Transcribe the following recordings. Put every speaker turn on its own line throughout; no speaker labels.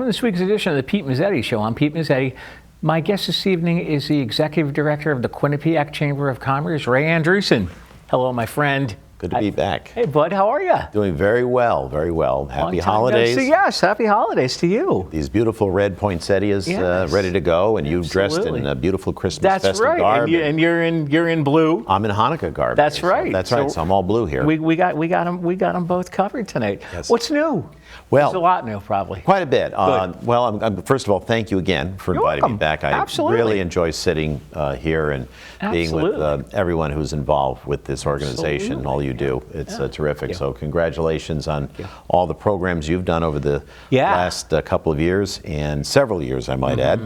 this week's edition of the Pete Mezzetti Show. I'm Pete Mezzetti. My guest this evening is the Executive Director of the Quinnipiac Chamber of Commerce, Ray Andrewsen. Hello, my friend.
Good to be back.
Hey, bud, how are you?
Doing very well, very well. Happy holidays.
Yes, happy holidays to you.
These beautiful red poinsettias ready to go, and you've dressed in a beautiful Christmas festive garb.
And you're in blue.
I'm in Hanukkah garb.
That's right.
That's right. So I'm all blue here.
We got them both covered tonight.
Yes.
What's new?
Well,
there's a lot new, probably.
Quite a bit. Well, first of all, thank you again for inviting me back. I really enjoy sitting here and being with everyone who's involved with this organization. All you do. It's terrific. So congratulations on all the programs you've done over the last couple of years, and several years, I might add.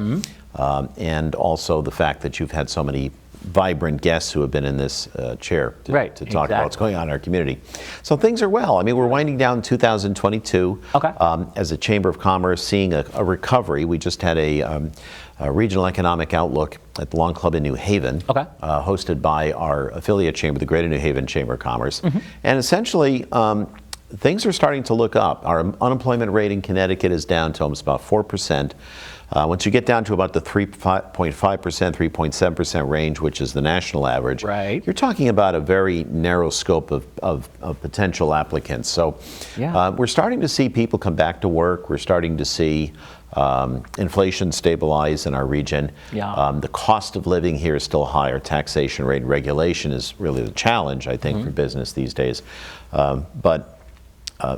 And also the fact that you've had so many vibrant guests who have been in this chair to talk about what's going on in our community. So things are well. I mean, we're winding down 2022 as a Chamber of Commerce, seeing a recovery. We just had a regional economic outlook at the Lawn Club in New Haven, hosted by our affiliate chamber, the Greater New Haven Chamber of Commerce. And essentially, things are starting to look up. Our unemployment rate in Connecticut is down to almost about 4%. Once you get down to about the 3.5%, 3.7% range, which is the national average, you're talking about a very narrow scope of potential applicants. So we're starting to see people come back to work. We're starting to see inflation stabilize in our region. The cost of living here is still high. Our taxation rate and regulation is really the challenge, I think, for business these days. But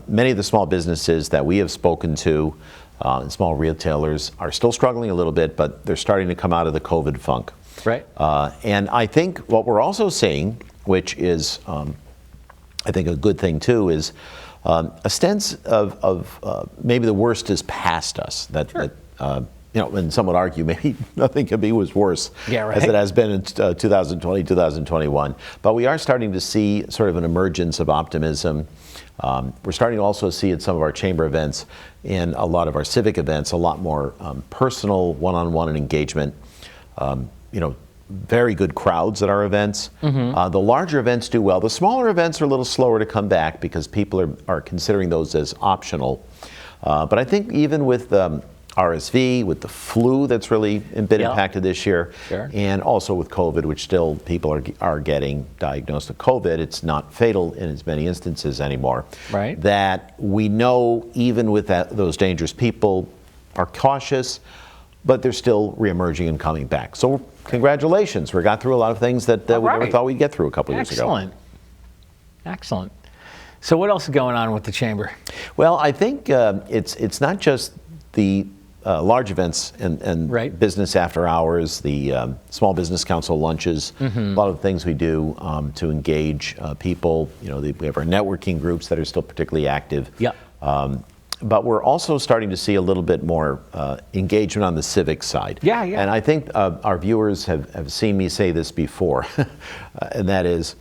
many of the small businesses that we have spoken to, and small retailers, are still struggling a little bit, but they're starting to come out of the COVID funk. And I think what we're also seeing, which is I think a good thing too, is a sense of maybe the worst is past us. And some would argue maybe nothing could be worse as it has been in 2020, 2021. But we are starting to see sort of an emergence of optimism. We're starting to also see at some of our chamber events and a lot of our civic events a lot more personal one-on-one engagement. Very good crowds at our events. The larger events do well. The smaller events are a little slower to come back because people are considering those as optional. But I think even with RSV, with the flu that's really been impacted this year, and also with COVID, which still people are getting diagnosed with COVID. It's not fatal in as many instances anymore. That we know even with those dangerous people are cautious, but they're still reemerging and coming back. So congratulations. We got through a lot of things that we never thought we'd get through a couple years ago.
Excellent. So what else is going on with the chamber? Well,
I think it's not just the large events and business after hours, the Small Business Council lunches, a lot of the things we do to engage people. We have our networking groups that are still particularly active. But we're also starting to see a little bit more engagement on the civic side. And I think our viewers have seen me say this before, and that is,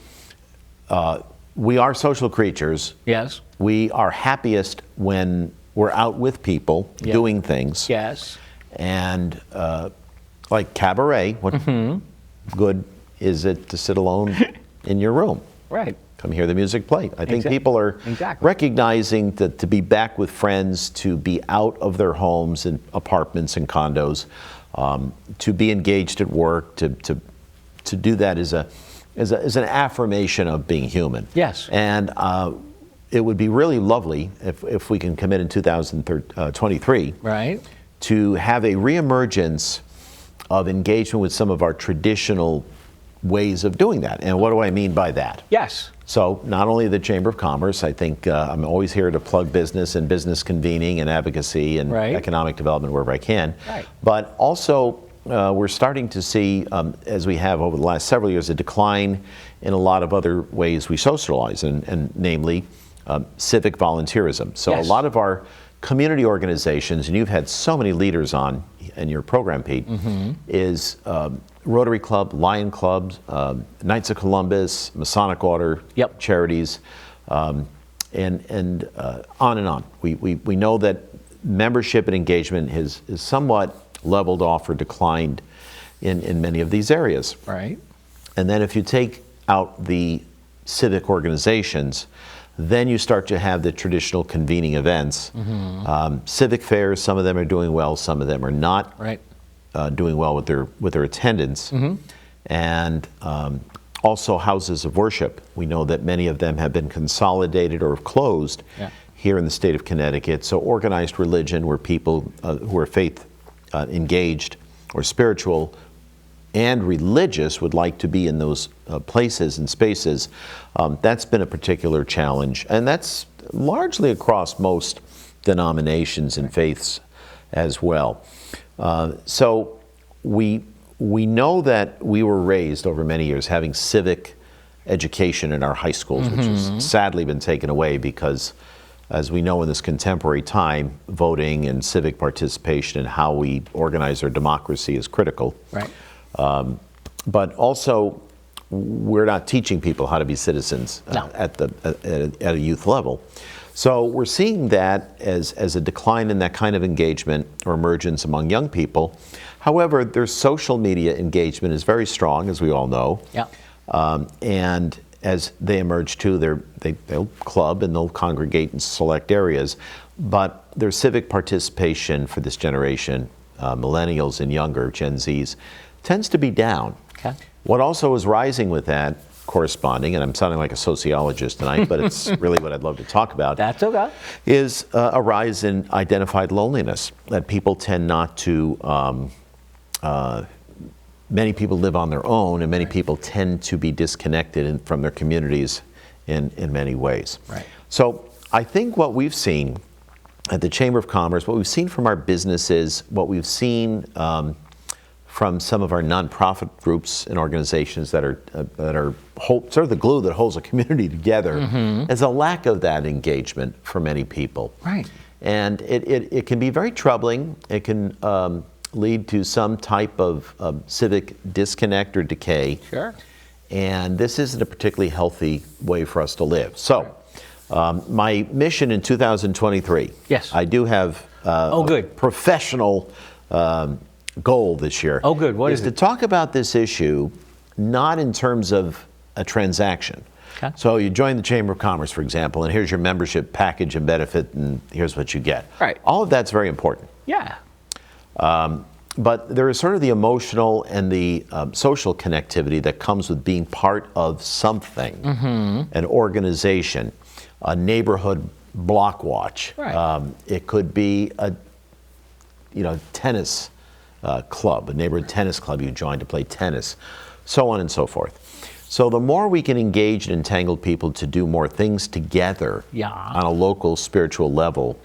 we are social creatures. We are happiest when we're out with people doing things. And like cabaret, what good is it to sit alone in your room? Come hear the music play. I think people are recognizing that to be back with friends, to be out of their homes and apartments and condos, to be engaged at work, to do that is an affirmation of being human. And it would be really lovely if we can commit in 2023 to have a reemergence of engagement with some of our traditional ways of doing that. And what do I mean by that? So not only the Chamber of Commerce, I think I'm always here to plug business and business convening and advocacy and economic development wherever I can. But also we're starting to see, as we have over the last several years, a decline in a lot of other ways we socialize, and namely civic volunteerism. So a lot of our community organizations, and you've had so many leaders on in your program, Pete, is Rotary Club, Lion Clubs, Knights of Columbus, Masonic Order, charities, and on and on. We know that membership and engagement is somewhat leveled off or declined in many of these areas. And then if you take out the civic organizations, then you start to have the traditional convening events. Civic fairs, some of them are doing well, some of them are not doing well with their attendance. And also houses of worship. We know that many of them have been consolidated or have closed here in the state of Connecticut. So organized religion, where people who are faith engaged or spiritual and religious would like to be in those places and spaces, that's been a particular challenge. And that's largely across most denominations and faiths as well. So we know that we were raised over many years having civic education in our high schools, which has sadly been taken away because, as we know in this contemporary time, voting and civic participation and how we organize our democracy is critical. But also, we're not teaching people how to be citizens at a youth level. So we're seeing that as a decline in that kind of engagement or emergence among young people. However, their social media engagement is very strong, as we all know. And as they emerge too, they'll club and they'll congregate in select areas. But their civic participation for this generation, millennials and younger, Gen Zs, tends to be down. What also is rising with that, corresponding, and I'm sounding like a sociologist tonight, but it's really what I'd love to talk about.
That's okay.
Is a rise in identified loneliness, that people tend not to, many people live on their own, and many people tend to be disconnected from their communities in many ways. So I think what we've seen at the Chamber of Commerce, what we've seen from our businesses, what we've seen from some of our nonprofit groups and organizations that are sort of the glue that holds a community together, is a lack of that engagement for many people. And it can be very troubling. It can lead to some type of civic disconnect or decay. And this isn't a particularly healthy way for us to live. So my mission in 2023, I do have a professional goal this year.
What is
to talk about this issue not in terms of a transaction. So you join the Chamber of Commerce, for example, and here's your membership package and benefit, and here's what you get. All of that's very important. But there is sort of the emotional and the social connectivity that comes with being part of something, an organization, a neighborhood block watch. It could be a tennis club, a neighborhood tennis club you join to play tennis, so on and so forth. So the more we can engage and entangle people to do more things together on a local spiritual level,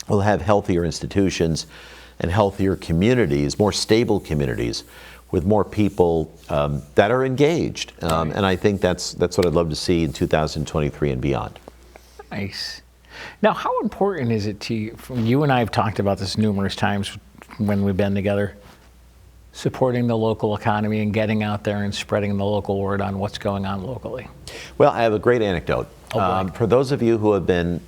we'll have healthier institutions and healthier communities, more stable communities, with more people that are engaged. And I think that's what I'd love to see in 2023 and beyond.
Nice. Now, how important is it to you, you and I have talked about this numerous times when we've been together, supporting the local economy and getting out there and spreading the local word on what's going on locally?
Well, I have a great anecdote. For those of you who have been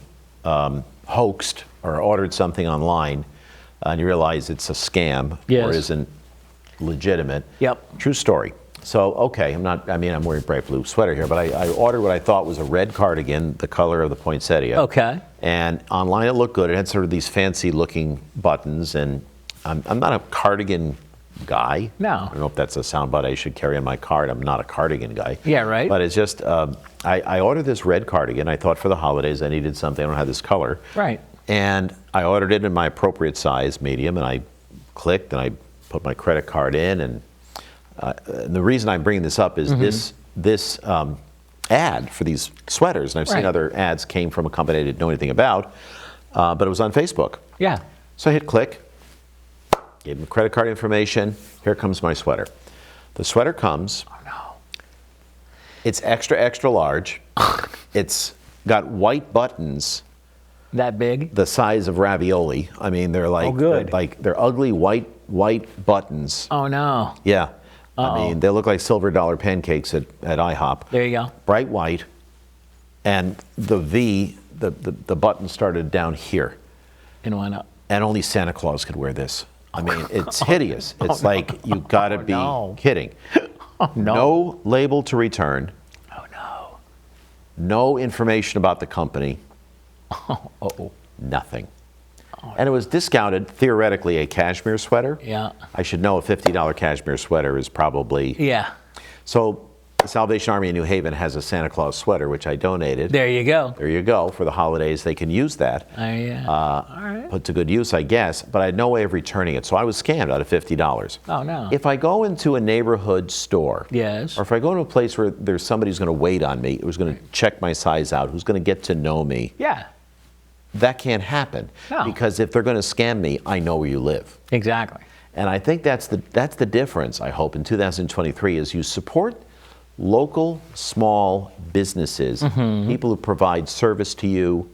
hoaxed or ordered something online and you realize it's a scam or isn't legitimate, true story. So, I'm wearing a bright blue sweater here, but I ordered what I thought was a red cardigan, the color of the poinsettia. And online it looked good. It had sort of these fancy looking buttons, and I'm not a cardigan guy. I don't know if that's a soundbite I should carry on my card. I'm not a cardigan guy. But it's just, I ordered this red cardigan. I thought for the holidays I needed something. I don't have this color. And I ordered it in my appropriate size, medium, and I clicked and I put my credit card in. And the reason I'm bringing this up is this ad for these sweaters, and I've seen other ads came from a company I didn't know anything about, but it was on Facebook. So I hit click, gave them credit card information. Here comes my sweater. The sweater comes. It's extra, extra large. It's got white buttons.
That big?
The size of ravioli. I mean, they're like, they're ugly white buttons. I mean, they look like silver dollar pancakes at IHOP.
There you go.
Bright white, and the V, the button started down here.
And went up.
And only Santa Claus could wear this. I mean, it's hideous. It's like, you gotta be kidding. No label to return. no information about the company, nothing. And it was discounted, theoretically, a cashmere sweater.
Yeah.
I should know a $50 cashmere sweater is probably...
Yeah.
So the Salvation Army in New Haven has a Santa Claus sweater, which I donated.
There you go.
There you go. For the holidays, they can use that.
All right.
Put to good use, I guess. But I had no way of returning it. So I was scammed out of $50.
Oh, no.
If I go into a neighborhood store,
yes,
or if I go to a place where there's somebody who's going to wait on me, who's going to check my size out, who's going to get to know me,
yeah,
that can't happen.
No.
Because if they're going to scam me, I know where you live.
Exactly.
And I think that's the difference, I hope, in 2023, is you support local small businesses, people who provide service to you,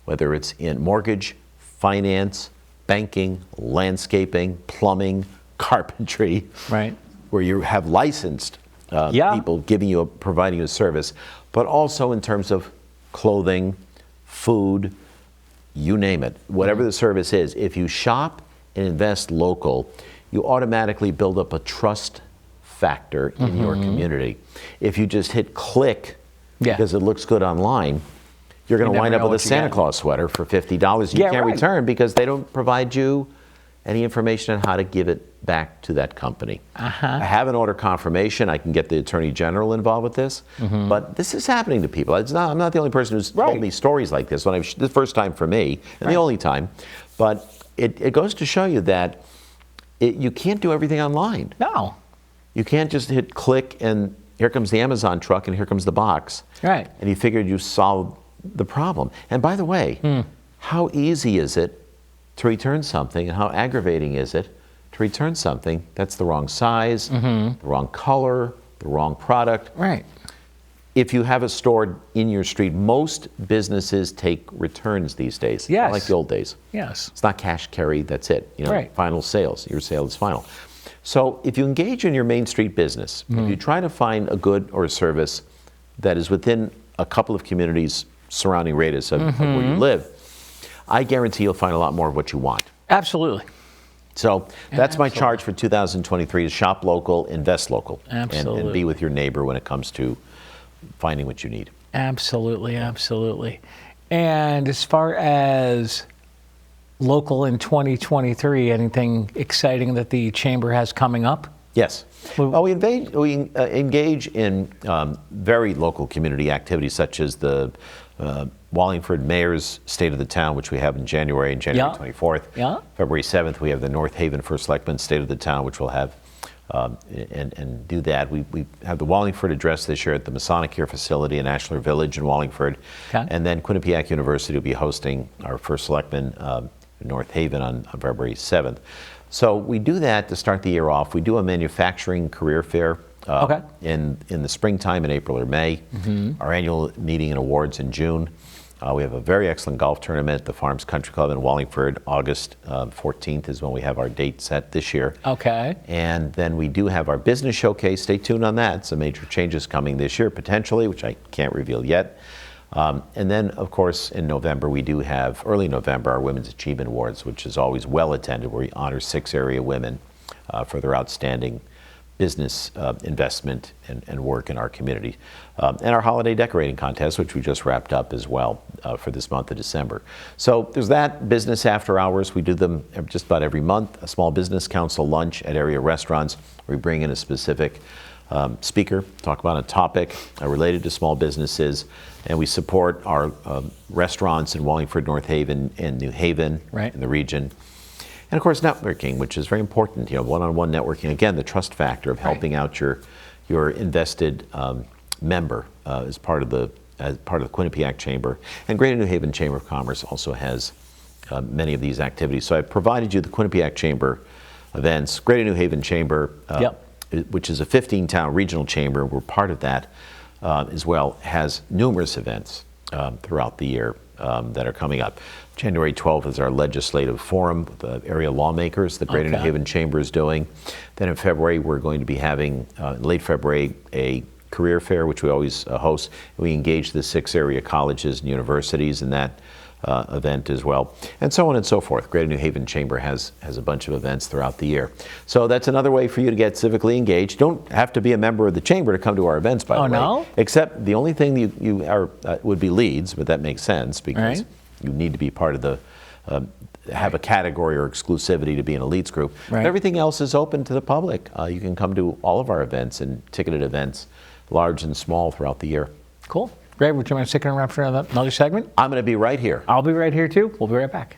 whether it's in mortgage, finance, banking, landscaping, plumbing, carpentry,
right,
where you have licensed people providing you a service, but also in terms of clothing, food, you name it, whatever the service is. If you shop and invest local, you automatically build up a trust factor in your community. If you just hit click because it looks good online, you're going to wind up with a Santa Claus sweater for $50 you can't return because they don't provide you any information on how to give it back to that company. I have an order confirmation. I can get the Attorney General involved with this. But this is happening to people. I'm not the only person who's told me stories like this. The first time for me, and the only time. But it goes to show you that you can't do everything online.
No.
You can't just hit click and here comes the Amazon truck and here comes the box.
Right.
And you figured you solved the problem. And by the way, how easy is it to return something, and how aggravating is it to return something that's the wrong size, the wrong color, the wrong product?
Right.
If you have a store in your street, most businesses take returns these days.
Yes.
Not like the old days.
Yes.
It's not cash carry, that's it.
Right.
Final sales. Your sale is final. So if you engage in your Main Street business, if you try to find a good or a service that is within a couple of communities surrounding radius of where you live, I guarantee you'll find a lot more of what you want.
Absolutely.
So that's my charge for 2023, to shop local, invest local, and be with your neighbor when it comes to finding what you need.
Absolutely, absolutely. And as far as local in 2023, anything exciting that the Chamber has coming up?
Yes. Well, we engage in very local community activities, such as the Wallingford Mayor's State of the Town, which we have in January, and January 24th. February 7th, we have the North Haven First Selectman State of the Town, which we'll have and do that. We have the Wallingford Address this year at the Masonic Care Facility in Ashler Village in Wallingford. And then Quinnipiac University will be hosting our First Selectman in North Haven on February 7th. So we do that to start the year off. We do a manufacturing career fair in the springtime in April or May. Our annual meeting and awards in June. We have a very excellent golf tournament at the Farms Country Club in Wallingford. August 14th is when we have our date set this year. And then we do have our business showcase. Stay tuned on that. Some major changes coming this year, potentially, which I can't reveal yet. And then, of course, in November, we do have, early November, our Women's Achievement Awards, which is always well attended, where we honor 6 area women for their outstanding business investment and work in our community. And our holiday decorating contest, which we just wrapped up as well for this month of December. So there's that. Business after hours, we do them just about every month. A small business council lunch at area restaurants. We bring in a specific speaker, talk about a topic related to small businesses, and we support our restaurants in Wallingford, North Haven, and New Haven, in the region. And of course, networking, which is very important. One-on-one networking. Again, the trust factor of helping out your invested member as part of the Quinnipiac Chamber. And Greater New Haven Chamber of Commerce also has many of these activities. So I've provided you the Quinnipiac Chamber events. Greater New Haven Chamber, which is a 15-town regional chamber, we're part of that as well, has numerous events throughout the year that are coming up. January 12th is our legislative forum with the area lawmakers that Greater New Haven Chamber is doing. Then in February, we're going to be having, late February, a career fair, which we always host. We engage the 6 area colleges and universities in that event as well, and so on and so forth. Greater New Haven Chamber has a bunch of events throughout the year. So that's another way for you to get civically engaged. You don't have to be a member of the chamber to come to our events, by the way.
No?
Except the only thing you are would be leads, but that makes sense because you need to be part of the have a category or exclusivity to be in a leads group. But everything else is open to the public. You can come to all of our events and ticketed events, large and small, throughout the year.
Cool. Greg, would you mind sticking around for another segment?
I'm going to be right here.
I'll be right here too. We'll be right back.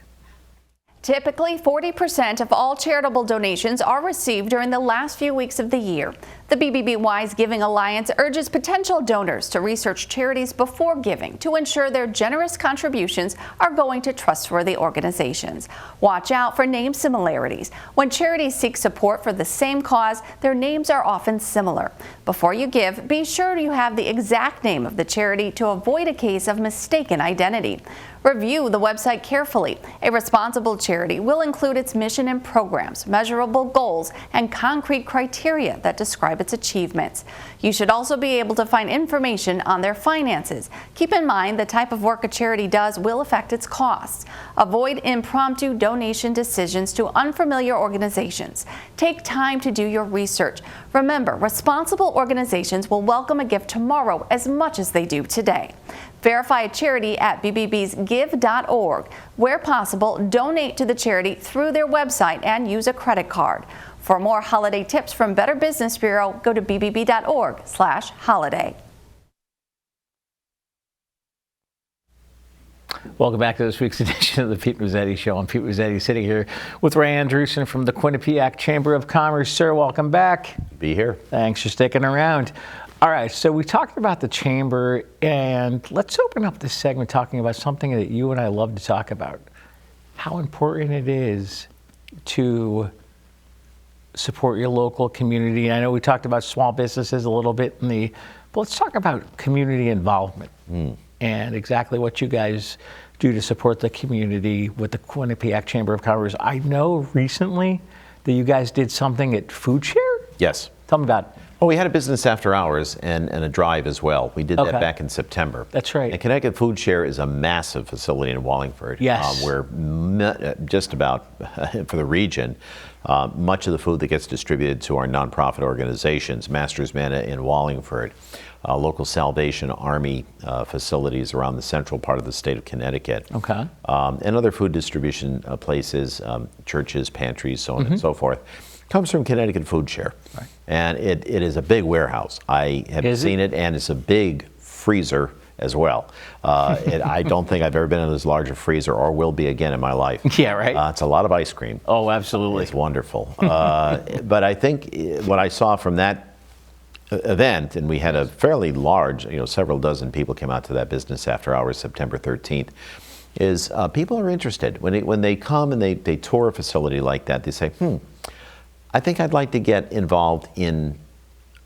Typically, 40% of all charitable donations are received during the last few weeks of the year. The BBB Wise Giving Alliance urges potential donors to research charities before giving to ensure their generous contributions are going to trustworthy organizations. Watch out for name similarities. When charities seek support for the same cause, their names are often similar. Before you give, be sure you have the exact name of the charity to avoid a case of mistaken identity. Review the website carefully. A responsible charity will include its mission and programs, measurable goals, and concrete criteria that describe its achievements. You should also be able to find information on their finances. Keep in mind the type of work a charity does will affect its costs. Avoid impromptu donation decisions to unfamiliar organizations. Take time to do your research. Remember, responsible organizations will welcome a gift tomorrow as much as they do today. Verify a charity at bbbsgive.org. Where possible, donate to the charity through their website and use a credit card. For more holiday tips from Better Business Bureau, go to bbb.org/holiday.
Welcome back to this week's edition of the Pete Mezzetti Show. I'm Pete Mezzetti, sitting here with Ray Andrewsen from the Quinnipiac Chamber of Commerce. Sir, welcome back.
Be here.
Thanks for sticking around. All right, so we talked about the chamber, and let's open up this segment talking about something that you and I love to talk about. How important it is to support your local community. I know we talked about small businesses a little bit but let's talk about community involvement and exactly what you guys do to support the community with the Quinnipiac Chamber of Commerce. I know recently that you guys did something at Food Share?
Yes.
Tell me about it.
Well, we had a business after hours and a drive as well. We did that back in September.
That's right.
And Connecticut Food Share is a massive facility in Wallingford.
Yes.
Where just about, for the region, much of the food that gets distributed to our nonprofit organizations, Masters Manna in Wallingford, local Salvation Army facilities around the central part of the state of Connecticut.
Okay.
And other food distribution places, churches, pantries, so on and so forth, comes from Connecticut Food Share. Right. And it is a big warehouse. I have seen it, and it's a big freezer as well. I don't think I've ever been in as large a freezer or will be again in my life.
Yeah, right.
It's a lot of ice cream.
Oh, absolutely.
It's wonderful. But I think what I saw from that event, and we had a fairly large, several dozen people came out to that business after hours, September 13th, is people are interested. When they come and they tour a facility like that, they say, I think I'd like to get involved in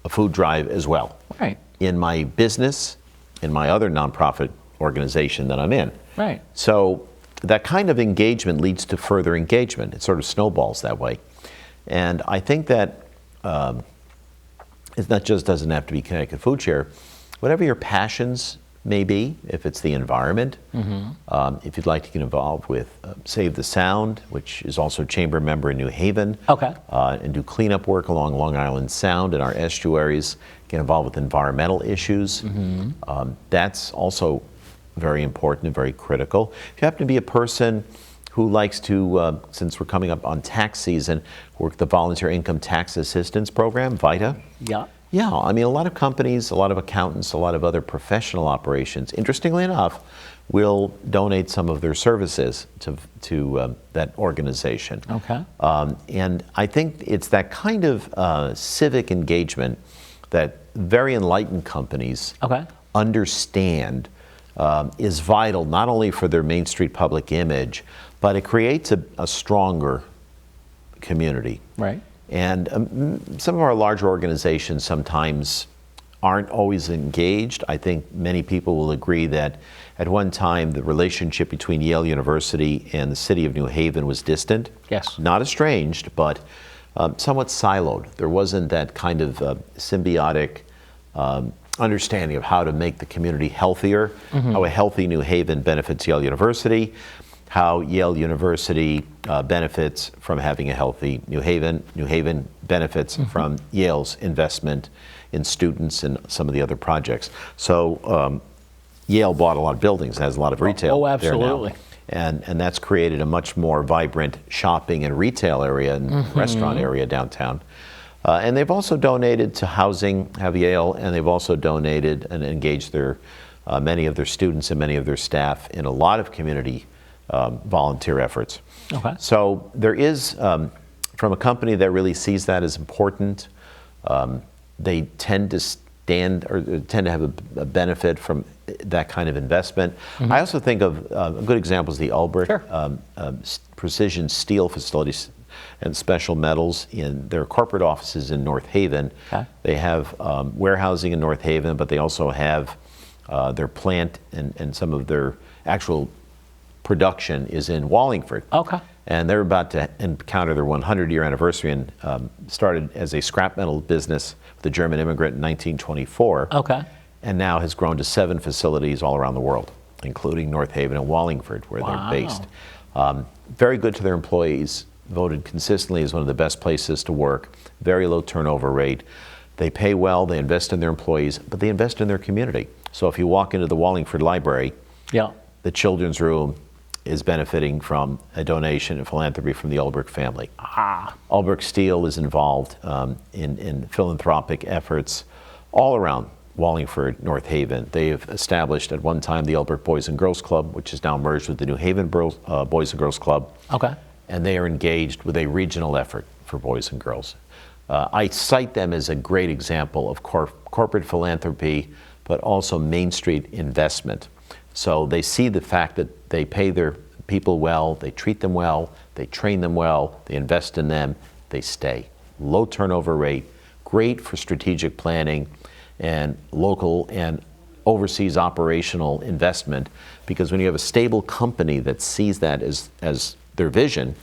a food drive as well.
Right.
In my business, in my other nonprofit organization that I'm in.
Right.
So that kind of engagement leads to further engagement. It sort of snowballs that way. And I think that it not just doesn't have to be Connecticut Food Share. Whatever your passions may be, if it's the environment, if you'd like to get involved with Save the Sound, which is also a chamber member in New Haven, and do cleanup work along Long Island Sound and our estuaries, get involved with environmental issues. That's also very important and very critical. If you happen to be a person who likes to, since we're coming up on tax season, work the Volunteer Income Tax Assistance Program, VITA. Yeah, I mean, a lot of companies, a lot of accountants, a lot of other professional operations, interestingly enough, will donate some of their services to that organization.
Okay.
And I think it's that kind of civic engagement that very enlightened companies understand is vital, not only for their Main Street public image, but it creates a stronger community.
Right.
And some of our larger organizations sometimes aren't always engaged. I think many people will agree that at one time the relationship between Yale University and the city of New Haven was distant.
Yes.
Not estranged, but somewhat siloed. There wasn't that kind of symbiotic understanding of how to make the community healthier, how a healthy New Haven benefits Yale University, how Yale University benefits from having a healthy New Haven. New Haven benefits from Yale's investment in students and some of the other projects. So Yale bought a lot of buildings, has a lot of retail.
Oh, absolutely.
There now. And that's created a much more vibrant shopping and retail area and restaurant area downtown. And they've also donated to housing, have Yale, and they've also donated and engaged many of their students and many of their staff in a lot of community volunteer efforts.
Okay.
So there is, from a company that really sees that as important, they tend to have a benefit from that kind of investment. I also think of a good example is the Ulbrich precision steel facilities and special metals in their corporate offices in North Haven. Okay. They have warehousing in North Haven, but they also have their plant and some of their actual production is in Wallingford.
Okay.
And they're about to encounter their 100-year anniversary and started as a scrap metal business with a German immigrant in 1924.
Okay.
And now has grown to 7 facilities all around the world, including North Haven and Wallingford, where they're based. Very good to their employees, voted consistently as one of the best places to work, very low turnover rate. They pay well, they invest in their employees, but they invest in their community. So if you walk into the Wallingford Library, the children's room is benefiting from a donation and philanthropy from the Ulbrich family. Ulbrich Steel is involved in philanthropic efforts all around Wallingford, North Haven. They've established at one time the Ulbrich Boys and Girls Club, which is now merged with the New Haven Boys and Girls Club.
Okay.
And they are engaged with a regional effort for boys and girls. I cite them as a great example of corporate philanthropy, but also Main Street investment. So they see the fact that they pay their people well, they treat them well, they train them well, they invest in them, they stay. Low turnover rate, great for strategic planning and local and overseas operational investment, because when you have a stable company that sees that as their vision,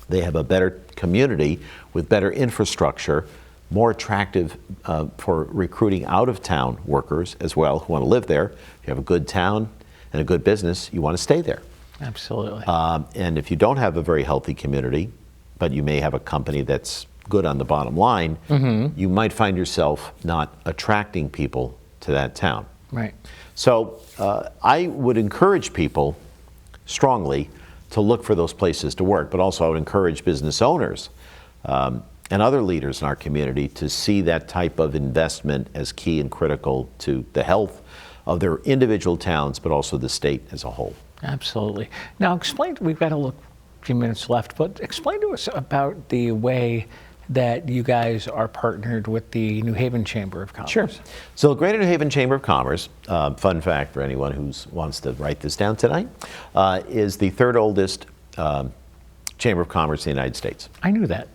they have a better community with better infrastructure, more attractive for recruiting out-of-town workers as well who want to live there. If you have a good town and a good business, you want to stay there.
Absolutely.
And if you don't have a very healthy community, but you may have a company that's good on the bottom line, you might find yourself not attracting people to that town.
Right.
So I would encourage people strongly to look for those places to work, but also I would encourage business owners and other leaders in our community to see that type of investment as key and critical to the health of their individual towns, but also the state as a whole.
Absolutely. Now explain, we've got a few minutes left, but explain to us about the way that you guys are partnered with the New Haven Chamber of Commerce.
Sure. So the Greater New Haven Chamber of Commerce, fun fact for anyone who wants to write this down tonight, is the third oldest Chamber of Commerce in the United States.
I knew that.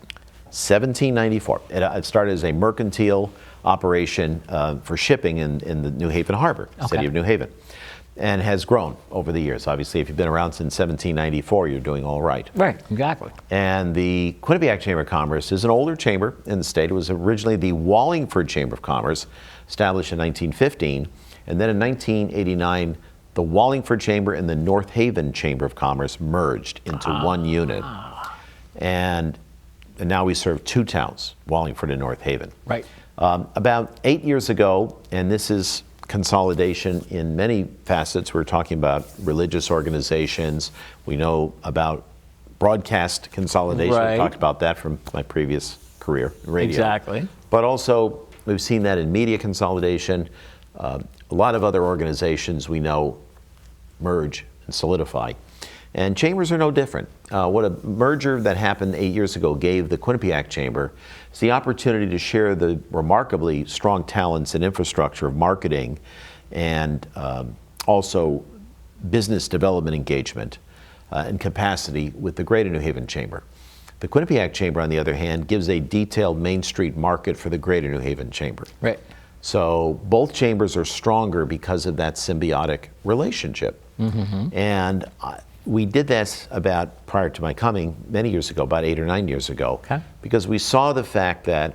1794. It started as a mercantile operation for shipping in the New Haven Harbor, city of New Haven, and has grown over the years. Obviously, if you've been around since 1794, you're doing all right.
Right, exactly.
And the Quinnipiac Chamber of Commerce is an older chamber in the state. It was originally the Wallingford Chamber of Commerce, established in 1915, and then in 1989, the Wallingford Chamber and the North Haven Chamber of Commerce merged into one unit. And now we serve 2 towns, Wallingford and North Haven.
Right.
About 8 years ago, and this is consolidation in many facets. We're talking about religious organizations. We know about broadcast consolidation.
Right.
We talked about that from my previous career in radio.
Exactly.
But also, we've seen that in media consolidation. A lot of other organizations we know merge and solidify. And chambers are no different. What a merger that happened 8 years ago gave the Quinnipiac Chamber is the opportunity to share the remarkably strong talents and infrastructure of marketing and also business development engagement and capacity with the Greater New Haven Chamber. The Quinnipiac Chamber, on the other hand, gives a detailed Main Street market for the Greater New Haven Chamber.
Right.
So both chambers are stronger because of that symbiotic relationship. And we did this about, prior to my coming, many years ago, about 8 or 9 years ago, because we saw the fact that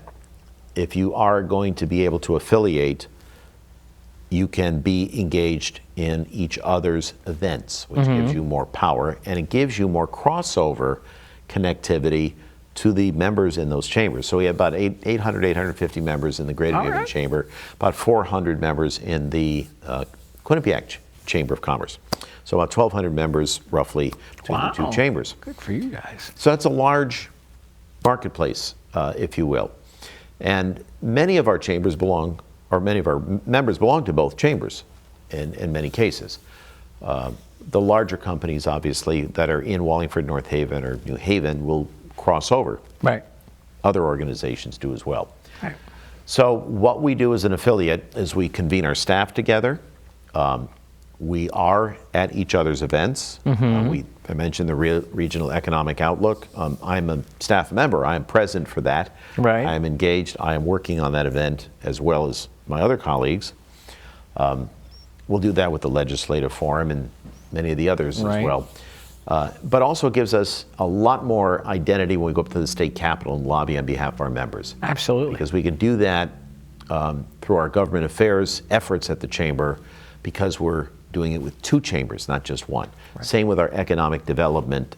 if you are going to be able to affiliate you can be engaged in each other's events, which gives you more power, and it gives you more crossover connectivity to the members in those chambers. So we have about 850 members in the Greater New Haven Chamber, about 400 members in the Quinnipiac Chamber of Commerce. So about 1,200 members, roughly, between the two chambers.
Good for you guys.
So that's a large marketplace, if you will. And many of our chambers belong, or many of our members belong to both chambers in many cases. The larger companies, obviously, that are in Wallingford, North Haven, or New Haven will cross over.
Right.
Other organizations do as well.
Right.
So what we do as an affiliate is we convene our staff together. We are at each other's events. I mentioned the Regional Economic Outlook. I'm a staff member. I am present for that.
Right.
I am engaged. I am working on that event as well as my other colleagues. We'll do that with the Legislative Forum and many of the others as well. But also gives us a lot more identity when we go up to the state capitol and lobby on behalf of our members.
Absolutely.
Because we can do that through our government affairs efforts at the chamber, because we're doing it with two chambers, not just one. Right. Same with our economic development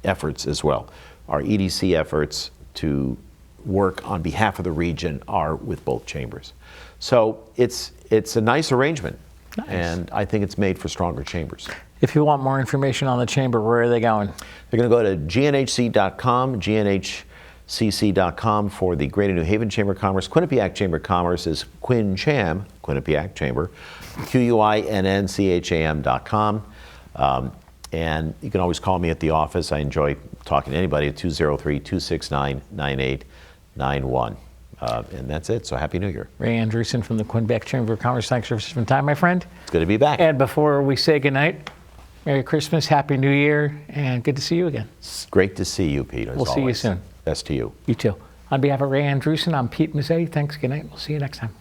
efforts as well. Our EDC efforts to work on behalf of the region are with both chambers. So it's a nice arrangement. Nice. And I think it's made for stronger chambers.
If you want more information on the chamber, where are they going?
They're going to go to gnhc.com, gnhcc.com for the Greater New Haven Chamber of Commerce. Quinnipiac Chamber of Commerce is Quincham, Quinnipiac Chamber, QUINNCHAM.com. And you can always call me at the office. I enjoy talking to anybody at 203-269-9891. And that's it. So Happy New Year.
Ray Andrewsen from the Quinnipiac Chamber of Commerce. Thanks for some time, my friend.
It's good to be back.
And before we say goodnight, Merry Christmas, Happy New Year, and good to see you again.
It's great to see you, Pete.
We'll see you soon.
Best to you.
You too. On behalf of Ray Andrewsen, I'm Pete Mezzetti. Thanks. Good night. We'll see you next time.